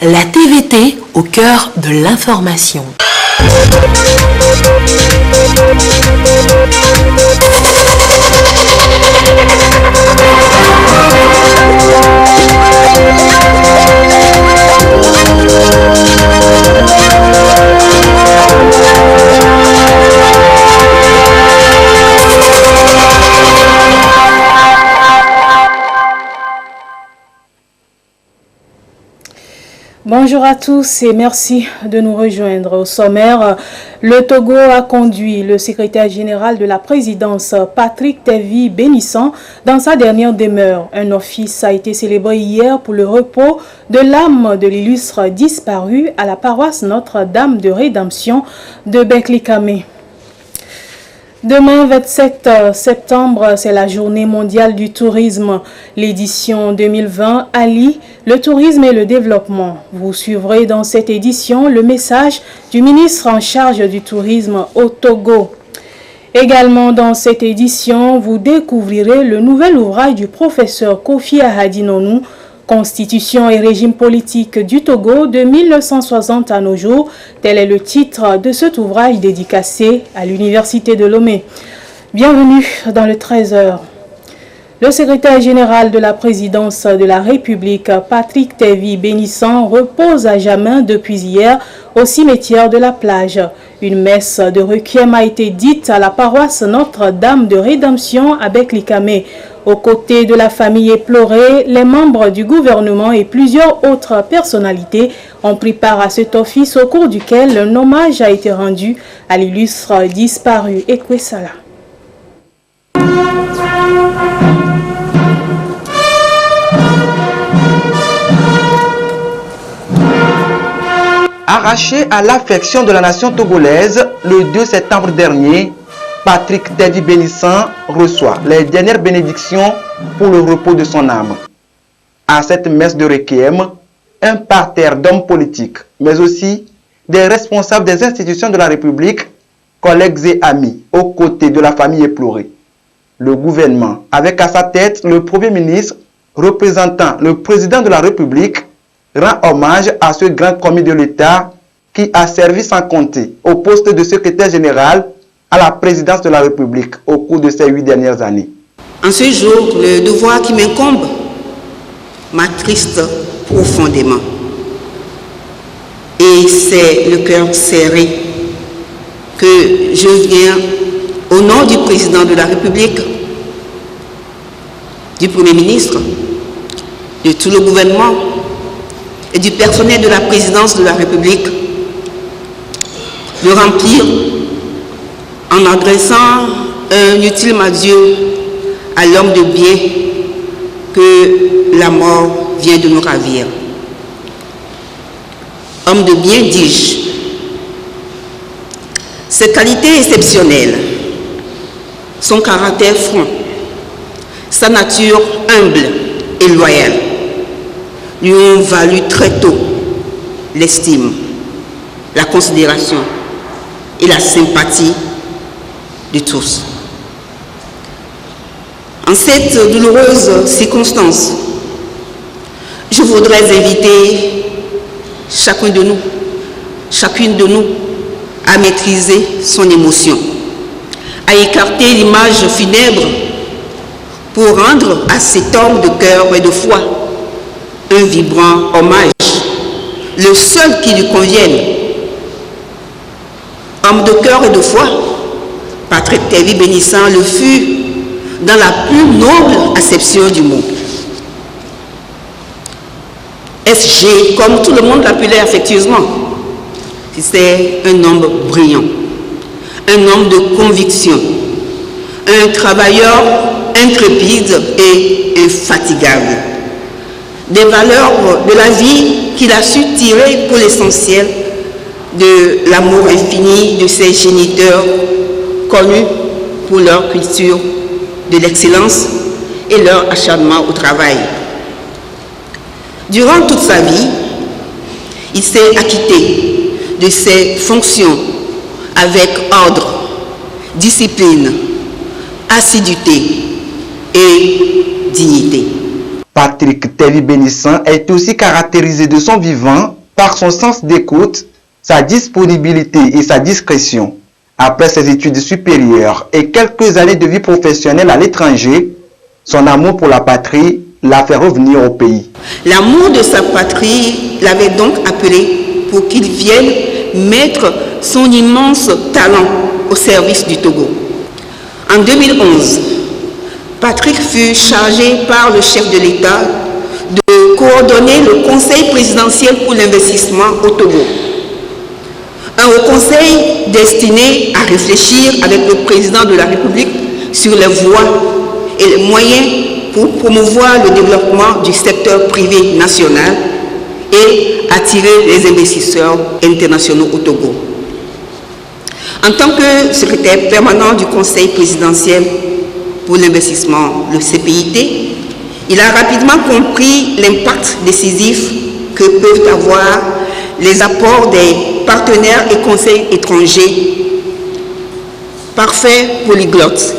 La TVT au cœur de l'information. Bonjour à tous et merci de nous rejoindre. Au sommaire, le Togo a conduit le secrétaire général de la présidence, Patrick Tevi Bénissant, dans sa dernière demeure. Un office a été célébré hier pour le repos de l'âme de l'illustre disparu à la paroisse Notre-Dame de Rédemption de Beklikame. Demain, 27 septembre, c'est la journée mondiale du tourisme. L'édition 2020 allie le tourisme et le développement. Vous suivrez dans cette édition le message du ministre en charge du tourisme au Togo. Également dans cette édition, vous découvrirez le nouvel ouvrage du professeur Kofi Ahadi-Nonou, Constitution et régime politique du Togo de 1960 à nos jours. Tel est le titre de cet ouvrage dédicacé à l'Université de Lomé. Bienvenue dans le 13h. Le secrétaire général de la présidence de la République, Patrick Tevi Bénissant, repose à jamais depuis hier au cimetière de la Plage. Une messe de requiem a été dite à la paroisse Notre-Dame de Rédemption à Beklikame. Aux côtés de la famille éplorée, les membres du gouvernement et plusieurs autres personnalités ont pris part à cet office au cours duquel un hommage a été rendu à l'illustre disparu Ekwesala. Arraché à l'affection de la nation togolaise, le 2 septembre dernier, Patrick Tevi Bénissant reçoit les dernières bénédictions pour le repos de son âme. À cette messe de requiem, un parterre d'hommes politiques, mais aussi des responsables des institutions de la République, collègues et amis, aux côtés de la famille éplorée. Le gouvernement, avec à sa tête le Premier ministre, représentant le président de la République, rend hommage à ce grand commis de l'État qui a servi sans compter au poste de secrétaire général à la présidence de la République au cours de ces 8 dernières années. En ce jour, le devoir qui m'incombe m'attriste profondément. Et c'est le cœur serré que je viens, au nom du président de la République, du Premier ministre, de tout le gouvernement et du personnel de la présidence de la République, de remplir en adressant un ultime adieu à l'homme de bien que la mort vient de nous ravir. Homme de bien, dis-je. Ses qualités exceptionnelles, son caractère franc, sa nature humble et loyale lui ont valu très tôt l'estime, la considération et la sympathie de tous. En cette douloureuse circonstance, je voudrais inviter chacune de nous à maîtriser son émotion, à écarter l'image funèbre pour rendre à cet homme de cœur et de foi un vibrant hommage, le seul qui lui convienne. Homme de cœur et de foi, Patrick Tevi Bénissant le fut dans la plus noble acception du mot. SG, comme tout le monde l'appelait affectueusement, c'est un homme brillant, un homme de conviction, un travailleur intrépide et infatigable. Des valeurs de la vie qu'il a su tirer pour l'essentiel de l'amour infini de ses géniteurs, connus pour leur culture de l'excellence et leur acharnement au travail. Durant toute sa vie, il s'est acquitté de ses fonctions avec ordre, discipline, assiduité et dignité. Patrick Tevi Bénissant est aussi caractérisé de son vivant par son sens d'écoute, sa disponibilité et sa discrétion. Après ses études supérieures et quelques années de vie professionnelle à l'étranger, son amour pour la patrie l'a fait revenir au pays. L'amour de sa patrie l'avait donc appelé pour qu'il vienne mettre son immense talent au service du Togo. En 2011, Patrick fut chargé par le chef de l'État de coordonner le Conseil présidentiel pour l'investissement au Togo. Un haut conseil destiné à réfléchir avec le président de la République sur les voies et les moyens pour promouvoir le développement du secteur privé national et attirer les investisseurs internationaux au Togo. En tant que secrétaire permanent du Conseil présidentiel pour l'investissement, le CPIT, il a rapidement compris l'impact décisif que peuvent avoir les apports des partenaires et conseils étrangers, parfaits polyglottes,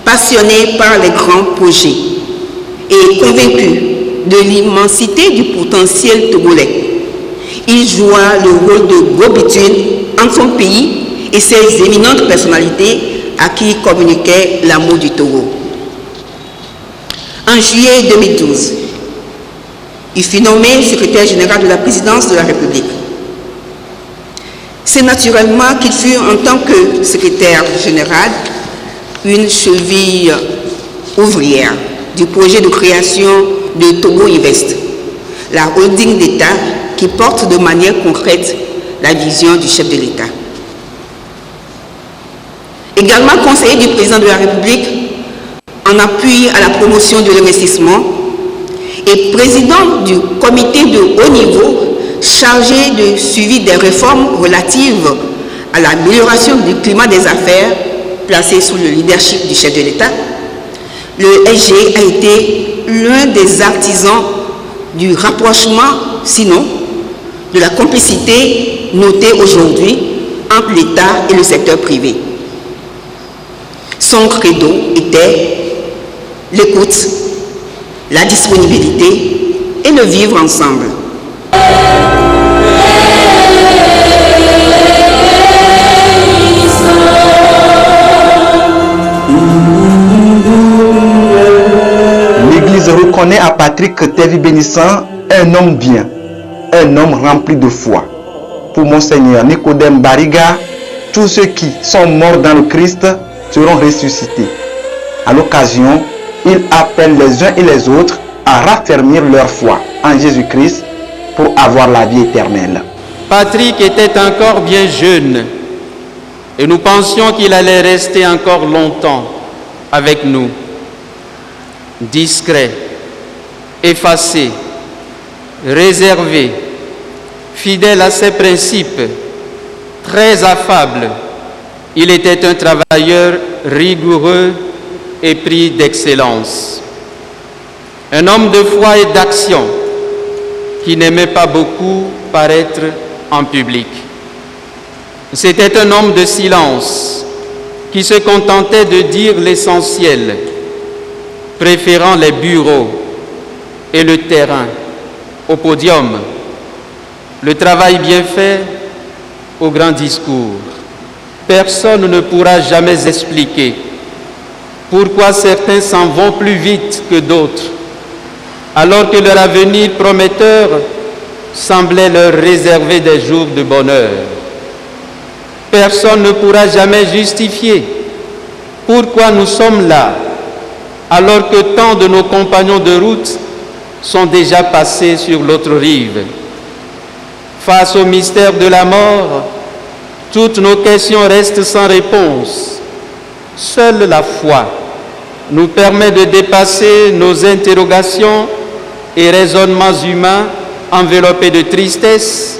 passionnés par les grands projets et convaincus de l'immensité du potentiel togolais. Il joua le rôle de go-between entre son pays et ses éminentes personnalités à qui il communiquait l'amour du Togo. En juillet 2012, il fut nommé secrétaire général de la présidence de la République. C'est naturellement qu'il fut, en tant que secrétaire général, une cheville ouvrière du projet de création de Togo Invest, la holding d'État qui porte de manière concrète la vision du chef de l'État. Également conseiller du président de la République en appui à la promotion de l'investissement et président du comité de haut niveau chargé de suivi des réformes relatives à l'amélioration du climat des affaires placé sous le leadership du chef de l'État, le SG a été l'un des artisans du rapprochement, sinon de la complicité notée aujourd'hui entre l'État et le secteur privé. Son credo était l'écoute, la disponibilité et le vivre ensemble. L'Église reconnaît à Patrick Tevi Bénissant un homme bien, un homme rempli de foi. Pour Monseigneur Nicodème Bariga, tous ceux qui sont morts dans le Christ seront ressuscités. À l'occasion, il appelle les uns et les autres à raffermir leur foi en Jésus-Christ pour avoir la vie éternelle. Patrick était encore bien jeune et nous pensions qu'il allait rester encore longtemps avec nous. Discret, effacé, réservé, fidèle à ses principes, très affable, il était un travailleur rigoureux et pris d'excellence. Un homme de foi et d'action qui n'aimait pas beaucoup paraître en public. C'était un homme de silence qui se contentait de dire l'essentiel, préférant les bureaux et le terrain au podium, le travail bien fait au grand discours. Personne ne pourra jamais expliquer pourquoi certains s'en vont plus vite que d'autres, alors que leur avenir prometteur semblait leur réserver des jours de bonheur. Personne ne pourra jamais justifier pourquoi nous sommes là, alors que tant de nos compagnons de route sont déjà passés sur l'autre rive. Face au mystère de la mort, toutes nos questions restent sans réponse. Seule la foi nous permet de dépasser nos interrogations et raisonnements humains enveloppés de tristesse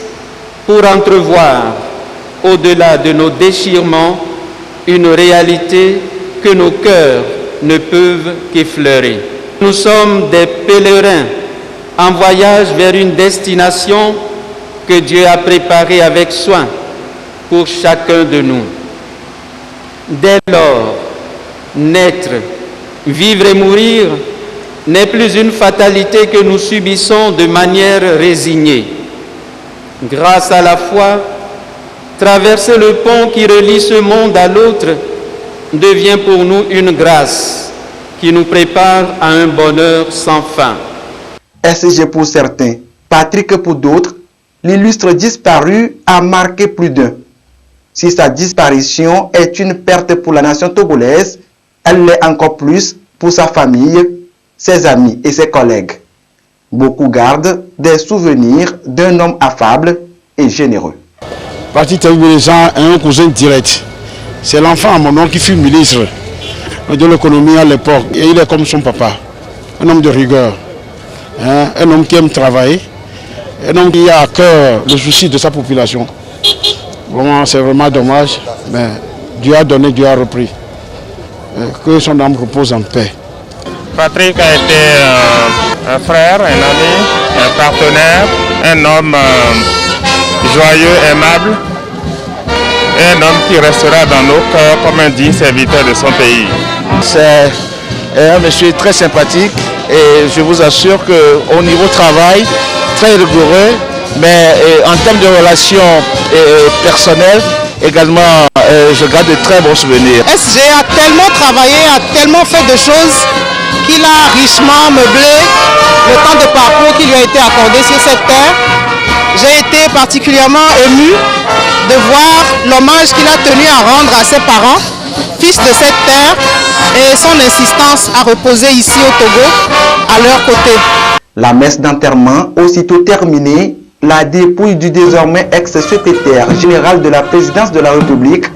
pour entrevoir, au-delà de nos déchirements, une réalité que nos cœurs ne peuvent qu'effleurer. Nous sommes des pèlerins en voyage vers une destination que Dieu a préparée avec soin pour chacun de nous. Dès lors, naître, vivre et mourir n'est plus une fatalité que nous subissons de manière résignée. Grâce à la foi, traverser le pont qui relie ce monde à l'autre devient pour nous une grâce qui nous prépare à un bonheur sans fin. SG pour certains, Patrick pour d'autres, l'illustre disparu a marqué plus d'un. Si sa disparition est une perte pour la nation togolaise, elle l'est encore plus pour sa famille, ses amis et ses collègues. Beaucoup gardent des souvenirs d'un homme affable et généreux. Patrick Tevi Bénisson est un cousin direct. C'est l'enfant à mon oncle qui fut ministre de l'économie à l'époque. Et il est comme son papa, un homme de rigueur, un homme qui aime travailler, un homme qui a à cœur le souci de sa population. Vraiment, c'est vraiment dommage, mais Dieu a donné, Dieu a repris. Que son âme repose en paix. Patrick a été un frère, un ami, un partenaire, un homme joyeux, aimable, et un homme qui restera dans nos cœurs comme un digne serviteur de son pays. C'est un monsieur très sympathique et je vous assure qu'au niveau travail, très rigoureux, mais en termes de relations personnelles, également, je garde de très bons souvenirs. SG a tellement travaillé, a tellement fait de choses qu'il a richement meublé le temps de parcours qui lui a été accordé sur cette terre. J'ai été particulièrement ému de voir l'hommage qu'il a tenu à rendre à ses parents, fils de cette terre, et son insistance à reposer ici au Togo, à leur côté. La messe d'enterrement aussitôt terminée, la dépouille du désormais ex-secrétaire général de la présidence de la République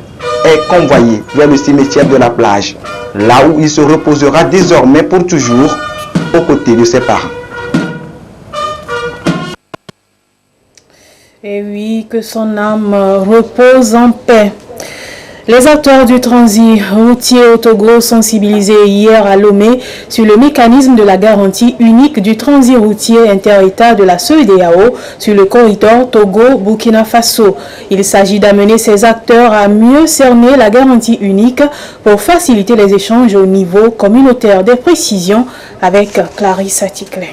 est convoyée vers le cimetière de la plage, là où il se reposera désormais pour toujours aux côtés de ses parents. Et oui, que son âme repose en paix. Les acteurs du transit routier au Togo sensibilisés hier à Lomé sur le mécanisme de la garantie unique du transit routier inter-État de la CEDEAO sur le corridor Togo-Burkina Faso. Il s'agit d'amener ces acteurs à mieux cerner la garantie unique pour faciliter les échanges au niveau communautaire. Des précisions avec Clarisse Aticlé.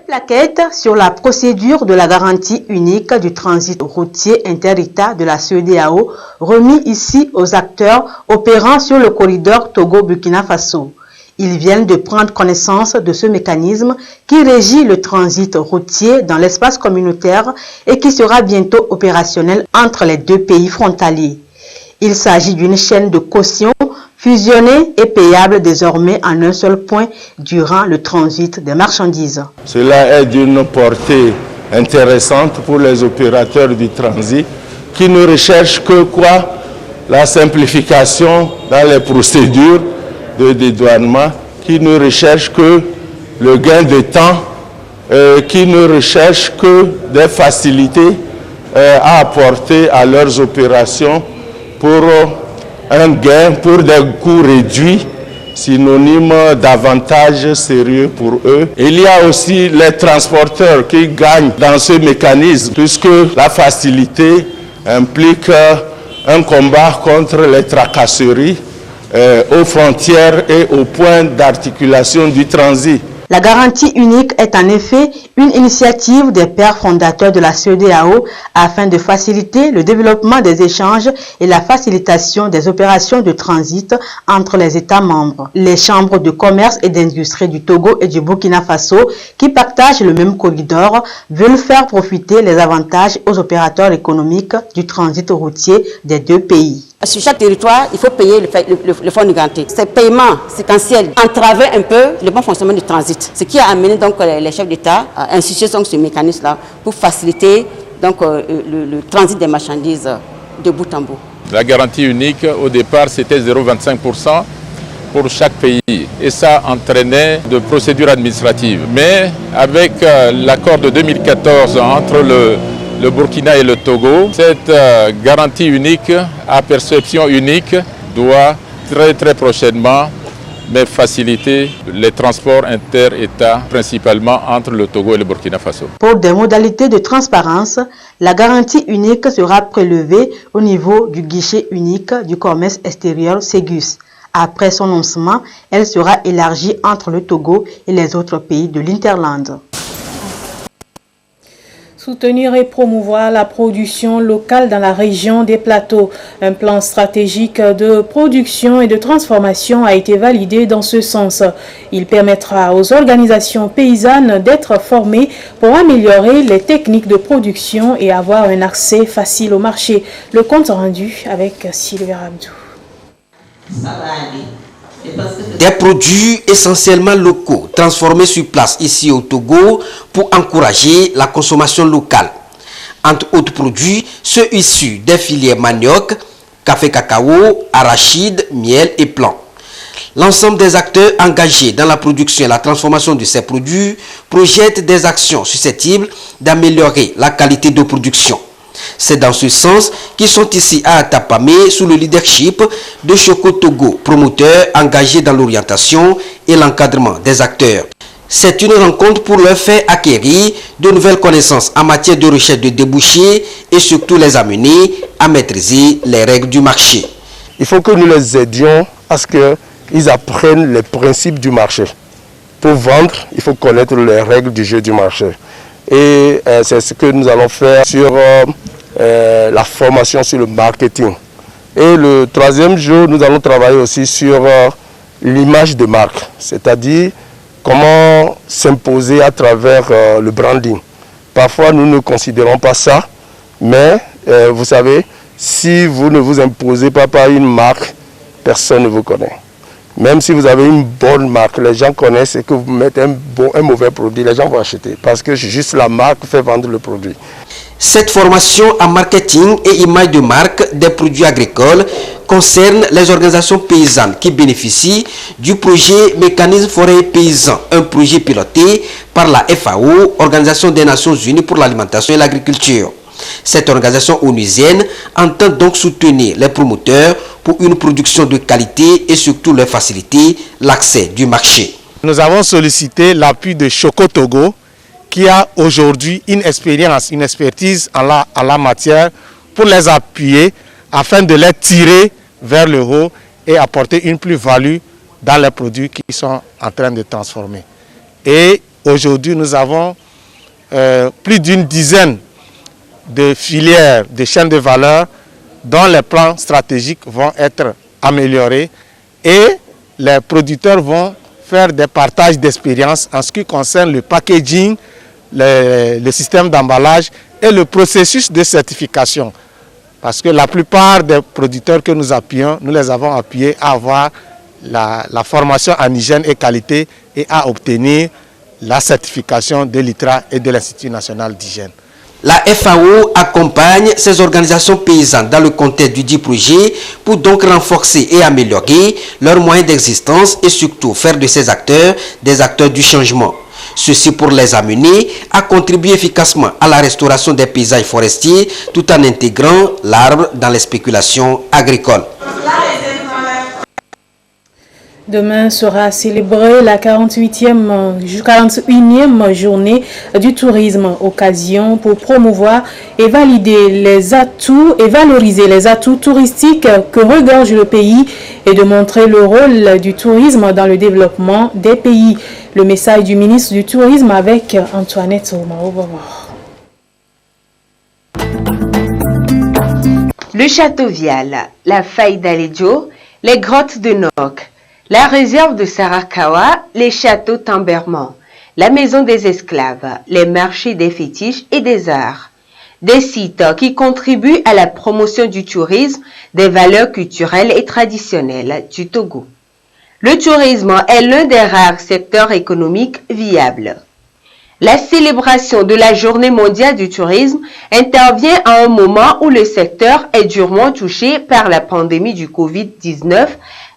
Plaquette sur la procédure de la garantie unique du transit routier inter-État de la CEDEAO remis ici aux acteurs opérant sur le corridor Togo-Burkina Faso. Ils viennent de prendre connaissance de ce mécanisme qui régit le transit routier dans l'espace communautaire et qui sera bientôt opérationnel entre les deux pays frontaliers. Il s'agit d'une chaîne de caution fusionnée et payable désormais en un seul point durant le transit des marchandises. Cela est d'une portée intéressante pour les opérateurs du transit qui ne recherchent que quoi? La simplification dans les procédures de dédouanement, qui ne recherchent que le gain de temps, qui ne recherchent que des facilités à apporter à leurs opérations pour un gain, pour des coûts réduits, synonyme d'avantages sérieux pour eux. Il y a aussi les transporteurs qui gagnent dans ce mécanisme, puisque la facilité implique un combat contre les tracasseries aux frontières et aux points d'articulation du transit. La garantie unique est en effet une initiative des pères fondateurs de la CEDEAO afin de faciliter le développement des échanges et la facilitation des opérations de transit entre les États membres. Les chambres de commerce et d'industrie du Togo et du Burkina Faso, qui partagent le même corridor, veulent faire profiter les avantages aux opérateurs économiques du transit routier des deux pays. Sur chaque territoire, il faut payer le fonds de garantie. Ces paiements séquentiels entravaient un peu le bon fonctionnement du transit, ce qui a amené donc les chefs d'État à insister sur ce mécanisme-là pour faciliter donc, le transit des marchandises de bout en bout. La garantie unique, au départ, c'était 0,25% pour chaque pays et ça entraînait de procédures administratives. Mais avec l'accord de 2014 entre le Burkina et le Togo, cette garantie unique à perception unique doit très prochainement faciliter les transports inter-États, principalement entre le Togo et le Burkina Faso. Pour des modalités de transparence, la garantie unique sera prélevée au niveau du guichet unique du commerce extérieur Ségus. Après son lancement, elle sera élargie entre le Togo et les autres pays de l'Interland. Soutenir et promouvoir la production locale dans la région des plateaux. Un plan stratégique de production et de transformation a été validé dans ce sens. Il permettra aux organisations paysannes d'être formées pour améliorer les techniques de production et avoir un accès facile au marché. Le compte rendu avec Sylvia Abdou. Des produits essentiellement locaux transformés sur place ici au Togo pour encourager la consommation locale. Entre autres produits, ceux issus des filières manioc, café cacao, arachide, miel et plants. L'ensemble des acteurs engagés dans la production et la transformation de ces produits projettent des actions susceptibles d'améliorer la qualité de production. C'est dans ce sens qu'ils sont ici à Atapamé sous le leadership de Choco Togo, promoteur engagé dans l'orientation et l'encadrement des acteurs. C'est une rencontre pour leur faire acquérir de nouvelles connaissances en matière de recherche de débouchés et surtout les amener à maîtriser les règles du marché. Il faut que nous les aidions à ce qu'ils apprennent les principes du marché. Pour vendre, il faut connaître les règles du jeu du marché. Et c'est ce que nous allons faire sur la formation sur le marketing. Et le troisième jour, nous allons travailler aussi sur l'image de marque, c'est-à-dire comment s'imposer à travers le branding. Parfois, nous ne considérons pas ça, mais vous savez, si vous ne vous imposez pas par une marque, personne ne vous connaît. Même si vous avez une bonne marque, les gens connaissent et que vous mettez un mauvais produit, les gens vont acheter parce que juste la marque fait vendre le produit. Cette formation en marketing et image de marque des produits agricoles concerne les organisations paysannes qui bénéficient du projet Mécanisme forêt paysan, un projet piloté par la FAO, Organisation des Nations Unies pour l'alimentation et l'agriculture. Cette organisation onusienne entend donc soutenir les promoteurs pour une production de qualité et surtout leur faciliter l'accès du marché. Nous avons sollicité l'appui de Choco Togo qui a aujourd'hui une expérience, une expertise en la matière pour les appuyer afin de les tirer vers le haut et apporter une plus-value dans les produits qu'ils sont en train de transformer. Et aujourd'hui, nous avons plus d'une dizaine de filières, de chaînes de valeur dont les plans stratégiques vont être améliorés et les producteurs vont faire des partages d'expérience en ce qui concerne le packaging, le système d'emballage et le processus de certification. Parce que la plupart des producteurs que nous appuyons, nous les avons appuyés à avoir la formation en hygiène et qualité et à obtenir la certification de l'ITRA et de l'Institut national d'hygiène. La FAO accompagne ces organisations paysannes dans le contexte du dit projet pour donc renforcer et améliorer leurs moyens d'existence et surtout faire de ces acteurs des acteurs du changement. Ceci pour les amener à contribuer efficacement à la restauration des paysages forestiers tout en intégrant l'arbre dans les spéculations agricoles. Demain sera célébrée la 41e journée du tourisme, occasion pour promouvoir et valider les atouts et valoriser les atouts touristiques que regorge le pays et de montrer le rôle du tourisme dans le développement des pays. Le message du ministre du Tourisme avec Antoinette Oumarou. Le château Vial, la faille d'Aledjo, les grottes de Nok, la réserve de Sarakawa, les châteaux Tamberman, la maison des esclaves, les marchés des fétiches et des arts. Des sites qui contribuent à la promotion du tourisme, des valeurs culturelles et traditionnelles du Togo. Le tourisme est l'un des rares secteurs économiques viables. La célébration de la Journée mondiale du tourisme intervient à un moment où le secteur est durement touché par la pandémie du Covid-19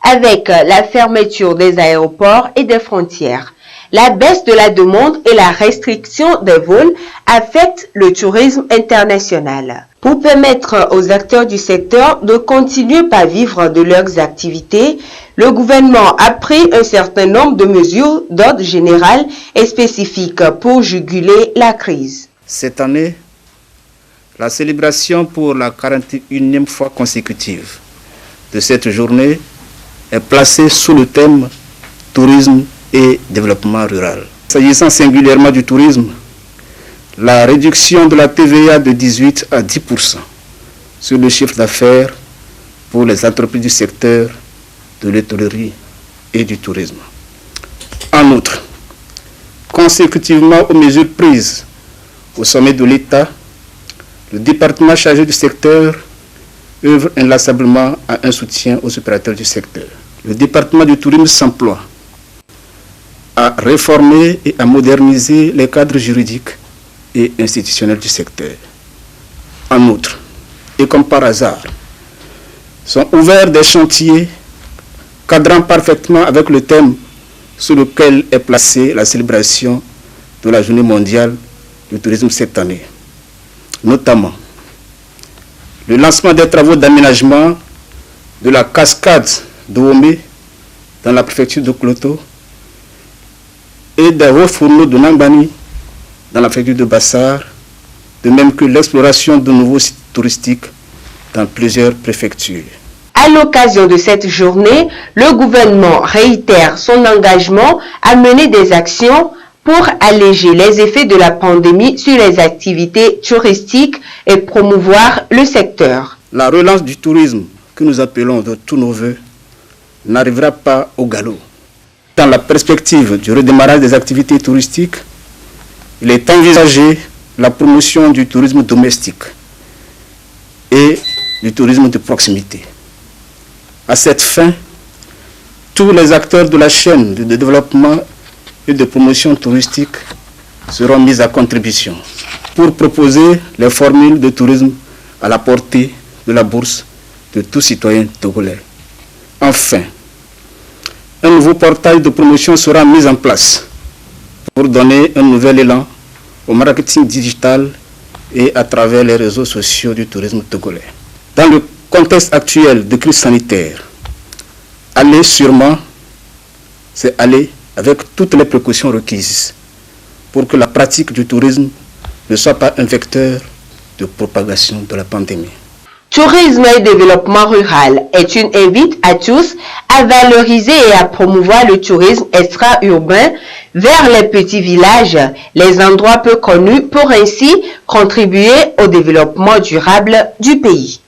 avec la fermeture des aéroports et des frontières. La baisse de la demande et la restriction des vols affectent le tourisme international. Pour permettre aux acteurs du secteur de continuer par vivre de leurs activités, le gouvernement a pris un certain nombre de mesures d'ordre général et spécifiques pour juguler la crise. Cette année, la célébration pour la 41e fois consécutive de cette journée est placée sous le thème tourisme et développement rural. S'agissant singulièrement du tourisme, la réduction de la TVA de 18 à 10% sur le chiffre d'affaires pour les entreprises du secteur de l'hôtellerie et du tourisme. En outre, consécutivement aux mesures prises au sommet de l'État, le département chargé du secteur œuvre inlassablement à un soutien aux opérateurs du secteur. Le département du tourisme s'emploie à réformer et à moderniser les cadres juridiques et institutionnels du secteur. En outre, et comme par hasard, sont ouverts des chantiers cadrant parfaitement avec le thème sur lequel est placée la célébration de la Journée mondiale du tourisme cette année. Notamment, le lancement des travaux d'aménagement de la cascade de Womé dans la préfecture de Kloto et des hauts fourneaux de Nambani dans la préfecture de Bassar, de même que l'exploration de nouveaux sites touristiques dans plusieurs préfectures. À l'occasion de cette journée, le gouvernement réitère son engagement à mener des actions pour alléger les effets de la pandémie sur les activités touristiques et promouvoir le secteur. La relance du tourisme, que nous appelons de tous nos voeux, n'arrivera pas au galop. Dans la perspective du redémarrage des activités touristiques, il est envisagé la promotion du tourisme domestique et du tourisme de proximité. À cette fin, tous les acteurs de la chaîne de développement et de promotion touristique seront mis à contribution pour proposer les formules de tourisme à la portée de la bourse de tout citoyen togolais. Enfin, un nouveau portail de promotion sera mis en place pour donner un nouvel élan au marketing digital et à travers les réseaux sociaux du tourisme togolais. Dans le contexte actuel de crise sanitaire, aller sûrement, c'est aller avec toutes les précautions requises pour que la pratique du tourisme ne soit pas un vecteur de propagation de la pandémie. Tourisme et développement rural est une invite à tous à valoriser et à promouvoir le tourisme extra-urbain vers les petits villages, les endroits peu connus pour ainsi contribuer au développement durable du pays.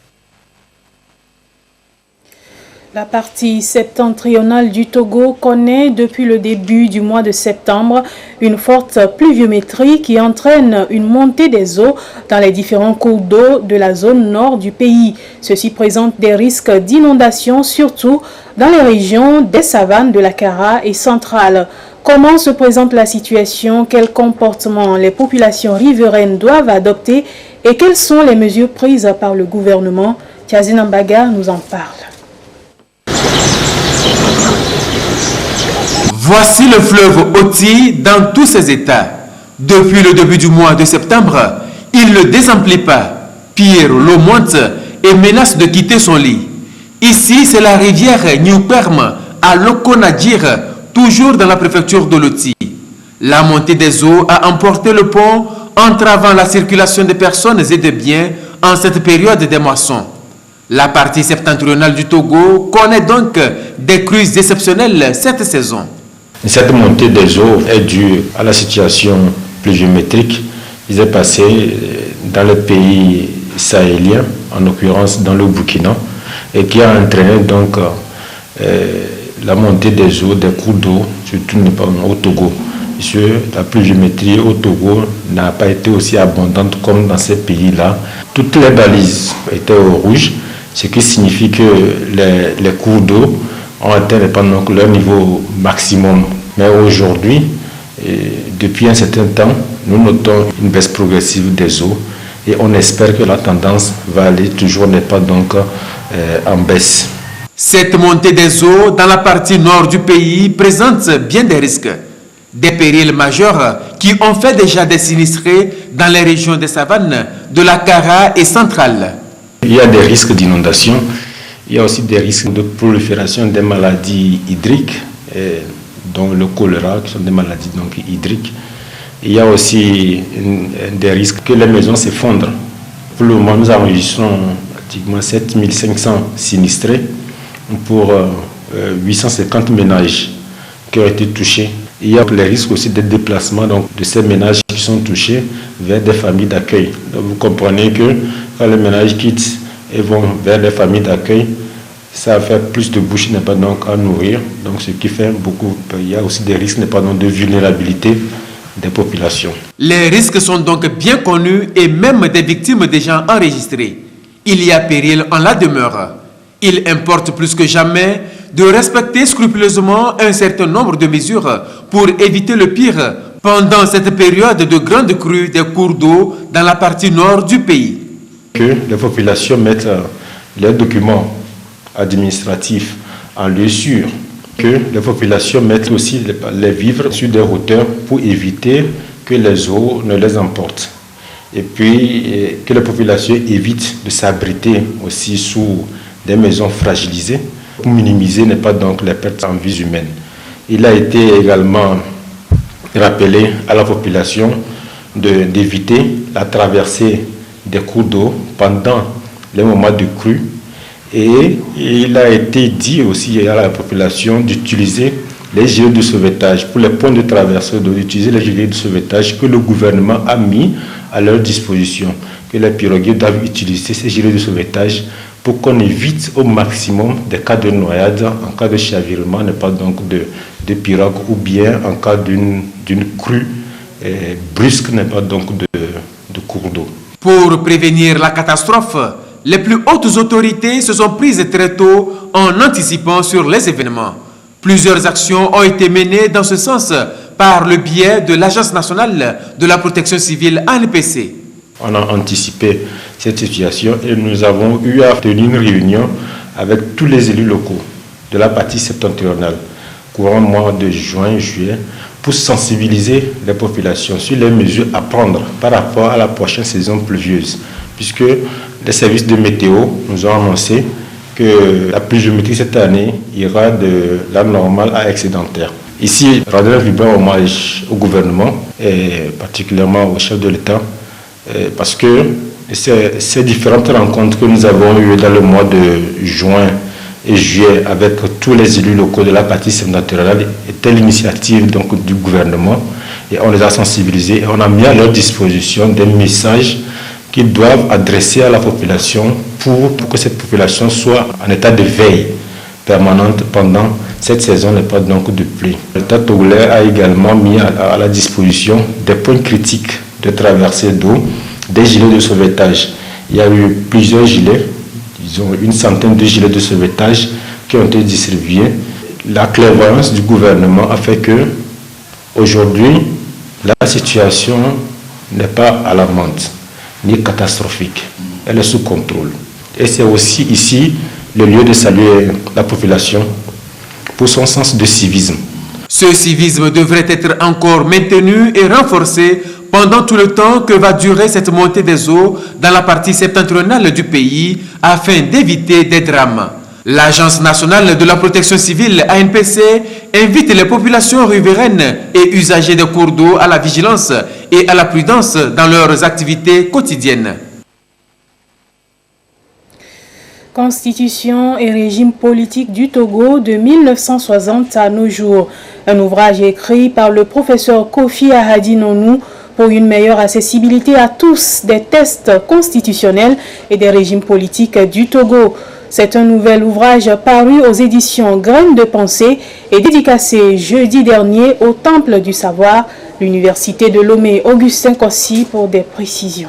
La partie septentrionale du Togo connaît depuis le début du mois de septembre une forte pluviométrie qui entraîne une montée des eaux dans les différents cours d'eau de la zone nord du pays. Ceci présente des risques d'inondation, surtout dans les régions des savanes de la Kara et centrale. Comment se présente la situation? Quels comportements les populations riveraines doivent adopter et quelles sont les mesures prises par le gouvernement? Tiazine Mbaga nous en parle. Voici le fleuve Oti dans tous ses états. Depuis le début du mois de septembre, il ne désemplit pas. Pire, l'eau monte et menace de quitter son lit. Ici, c'est la rivière Newperm à Lokonadir, toujours dans la préfecture de l'Oti. La montée des eaux a emporté le pont, entravant la circulation des personnes et des biens en cette période des moissons. La partie septentrionale du Togo connaît donc des crues exceptionnelles cette saison. Cette montée des eaux est due à la situation pluviométrique qui s'est passée dans le pays sahélien, en l'occurrence dans le Burkina, et qui a entraîné donc la montée des eaux, des cours d'eau, surtout au Togo. La pluviométrie au Togo n'a pas été aussi abondante comme dans ces pays-là. Toutes les balises étaient au rouge, ce qui signifie que les cours d'eau ont atteint pendant leur niveau maximum. Mais aujourd'hui, depuis un certain temps, nous notons une baisse progressive des eaux et on espère que la tendance va aller toujours n'est pas donc en baisse. Cette montée des eaux dans la partie nord du pays présente bien des risques, des périls majeurs qui ont fait déjà des sinistrés dans les régions des savanes, de la Kara et centrale. Il y a des risques d'inondation, il y a aussi des risques de prolifération des maladies hydriques, dont le choléra, qui sont des maladies donc hydriques. Il y a aussi des risques que les maisons s'effondrent. Pour le moment, nous enregistrons pratiquement 7500 sinistrés pour 850 ménages qui ont été touchés. Il y a les risques aussi de déplacement donc, de ces ménages qui sont touchés vers des familles d'accueil. Vous comprenez que quand les ménages quittent et vont vers les familles d'accueil, ça fait plus de bouches n'est pas donc à nourrir. Donc ce qui fait beaucoup, il y a aussi des risques n'est pas donc de vulnérabilité des populations. Les risques sont donc bien connus et même des victimes déjà enregistrées. Il y a péril en la demeure. Il importe plus que jamais de respecter scrupuleusement un certain nombre de mesures pour éviter le pire pendant cette période de grande crue des cours d'eau dans la partie nord du pays. Que les populations mettent leurs documents administratifs en lieu sûr, que les populations mettent aussi les vivres sur des hauteurs pour éviter que les eaux ne les emportent. Et puis que les populations évitent de s'abriter aussi sous des maisons fragilisées pour minimiser n'est pas donc les pertes en vies humaines. Il a été également rappelé à la population d'éviter la traversée des cours d'eau pendant les moments de crue. Et il a été dit aussi à la population d'utiliser les gilets de sauvetage pour les points de traversée d'eau, d'utiliser les gilets de sauvetage que le gouvernement a mis à leur disposition, que les piroguiers doivent utiliser ces gilets de sauvetage pour qu'on évite au maximum des cas de noyade, en cas de chavirement, n'est pas donc de pirogue, ou bien en cas d'une crue brusque, n'est pas donc de cours d'eau. Pour prévenir la catastrophe, les plus hautes autorités se sont prises très tôt en anticipant sur les événements. Plusieurs actions ont été menées dans ce sens par le biais de l'Agence nationale de la protection civile ANPC. On a anticipé cette situation et nous avons eu à tenir une réunion avec tous les élus locaux de la partie septentrionale, courant mois de juin, juillet, pour sensibiliser les populations sur les mesures à prendre par rapport à la prochaine saison pluvieuse, puisque les services de météo nous ont annoncé que la pluviométrie cette année ira de la normale à excédentaire. Ici, rendons un vibrant hommage au gouvernement et particulièrement au chef de l'État, parce que ces différentes rencontres que nous avons eues dans le mois de juin et juillet avec tous les élus locaux de la partie septentrionale étaient l'initiative donc du gouvernement, et on les a sensibilisés et on a mis à leur disposition des messages qu'ils doivent adresser à la population pour que cette population soit en état de veille permanente pendant cette saison n'est pas donc de pluie. L'État togolais a également mis à la disposition des points critiques de traversée d'eau, des gilets de sauvetage. Il y a eu plusieurs gilets, ils ont une centaine de gilets de sauvetage qui ont été distribués. La clairvoyance du gouvernement a fait que aujourd'hui la situation n'est pas alarmante ni catastrophique, elle est sous contrôle. Et c'est aussi ici le lieu de saluer la population pour son sens de civisme. Ce civisme devrait être encore maintenu et renforcé pendant tout le temps que va durer cette montée des eaux dans la partie septentrionale du pays afin d'éviter des drames. L'Agence nationale de la protection civile ANPC invite les populations riveraines et usagers des cours d'eau à la vigilance et à la prudence dans leurs activités quotidiennes. Constitution et régime politique du Togo de 1960 à nos jours. Un ouvrage écrit par le professeur Kofi Ahadi Nonou pour une meilleure accessibilité à tous des tests constitutionnels et des régimes politiques du Togo. C'est un nouvel ouvrage paru aux éditions Graines de Pensée et dédicacé jeudi dernier au Temple du Savoir, l'Université de Lomé. Augustin Kossi pour des précisions.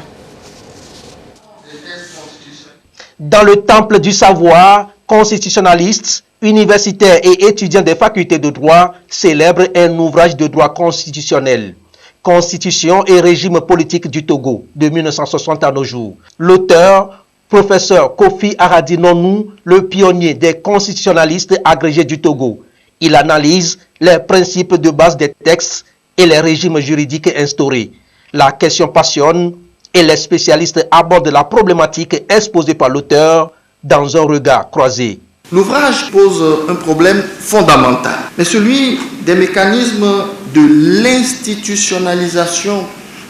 Dans le Temple du Savoir, constitutionnalistes, universitaires et étudiants des facultés de droit célèbrent un ouvrage de droit constitutionnel. Constitution et régime politique du Togo, de 1960 à nos jours. L'auteur, professeur Kofi Ahadi Nonou, le pionnier des constitutionnalistes agrégés du Togo. Il analyse les principes de base des textes et les régimes juridiques instaurés. La question passionne et les spécialistes abordent la problématique exposée par l'auteur dans un regard croisé. L'ouvrage pose un problème fondamental, mais celui des mécanismes de l'institutionnalisation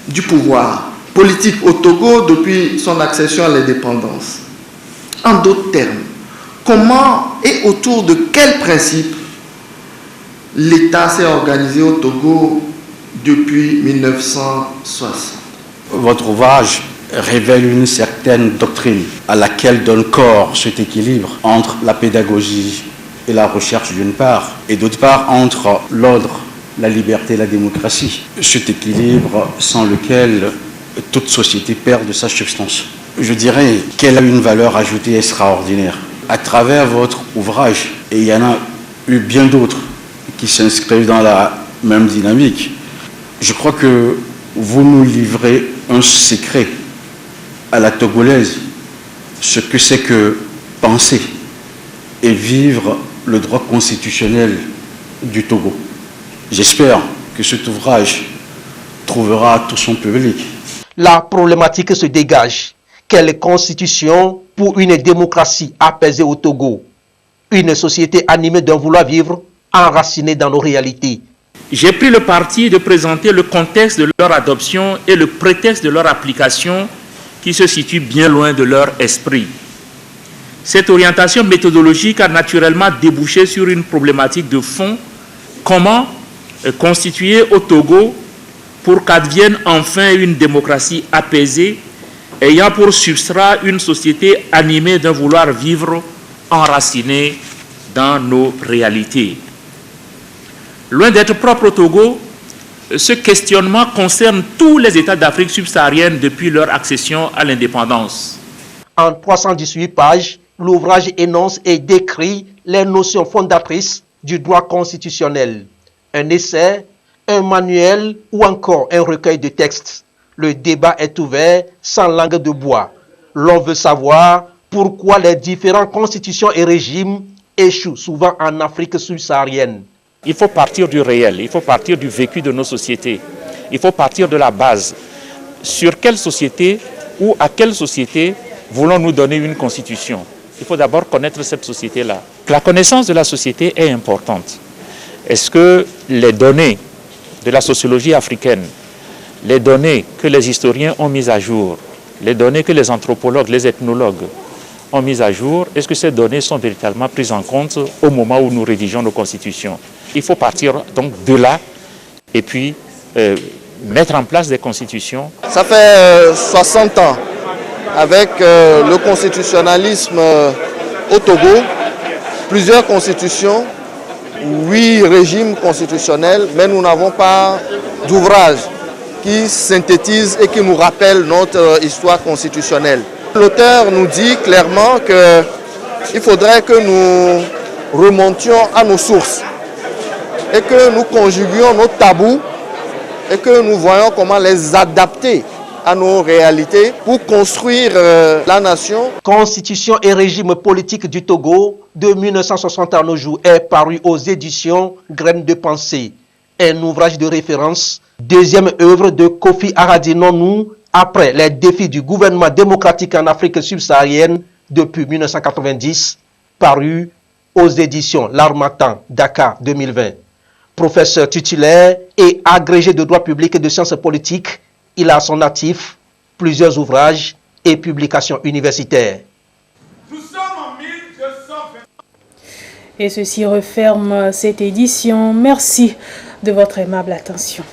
du pouvoir politique au Togo depuis son accession à l'indépendance. En d'autres termes, comment et autour de quels principes l'État s'est organisé au Togo depuis 1960. Votre ouvrage révèle une certaine doctrine à laquelle donne corps cet équilibre entre la pédagogie et la recherche d'une part, et d'autre part entre l'ordre, la liberté et la démocratie. Cet équilibre sans lequel toute société perd de sa substance. Je dirais qu'elle a une valeur ajoutée extraordinaire. À travers votre ouvrage, et il y en a eu bien d'autres qui s'inscrivent dans la même dynamique, je crois que vous nous livrez un secret à la togolaise, ce que c'est que penser et vivre le droit constitutionnel du Togo. J'espère que cet ouvrage trouvera tout son public. La problématique se dégage. Quelle constitution pour une démocratie apaisée au Togo? Une société animée d'un vouloir vivre, enracinée dans nos réalités. J'ai pris le parti de présenter le contexte de leur adoption et le prétexte de leur application qui se situe bien loin de leur esprit. Cette orientation méthodologique a naturellement débouché sur une problématique de fond: comment constituer au Togo pour qu'advienne enfin une démocratie apaisée, ayant pour substrat une société animée d'un vouloir vivre enraciné dans nos réalités. Loin d'être propre au Togo, ce questionnement concerne tous les États d'Afrique subsaharienne depuis leur accession à l'indépendance. En 318 pages, l'ouvrage énonce et décrit les notions fondatrices du droit constitutionnel. Un essai, un manuel ou encore un recueil de textes. Le débat est ouvert sans langue de bois. L'on veut savoir pourquoi les différentes constitutions et régimes échouent souvent en Afrique subsaharienne. Il faut partir du réel, il faut partir du vécu de nos sociétés. Il faut partir de la base. Sur quelle société ou à quelle société voulons-nous donner une constitution? Il faut d'abord connaître cette société-là. La connaissance de la société est importante. Est-ce que les données de la sociologie africaine, les données que les historiens ont mises à jour, les données que les anthropologues, les ethnologues ont mises à jour, est-ce que ces données sont véritablement prises en compte au moment où nous rédigeons nos constitutions? Il faut partir donc de là et puis mettre en place des constitutions. Ça fait 60 ans avec le constitutionnalisme au Togo, plusieurs constitutions, 8 régimes constitutionnels, mais nous n'avons pas d'ouvrage qui synthétise et qui nous rappelle notre histoire constitutionnelle. L'auteur nous dit clairement qu'il faudrait que nous remontions à nos sources et que nous conjuguions nos tabous et que nous voyons comment les adapter à nos réalités pour construire la nation. Constitution et régime politique du Togo de 1960 à nos jours est paru aux éditions Graines de pensée. Un ouvrage de référence, deuxième œuvre de Kofi Aradinonou après les défis du gouvernement démocratique en Afrique subsaharienne depuis 1990, paru aux éditions L'Harmattan, Dakar 2020. Professeur titulaire et agrégé de droit public et de sciences politiques, il a à son actif plusieurs ouvrages et publications universitaires. Et ceci referme cette édition. Merci de votre aimable attention.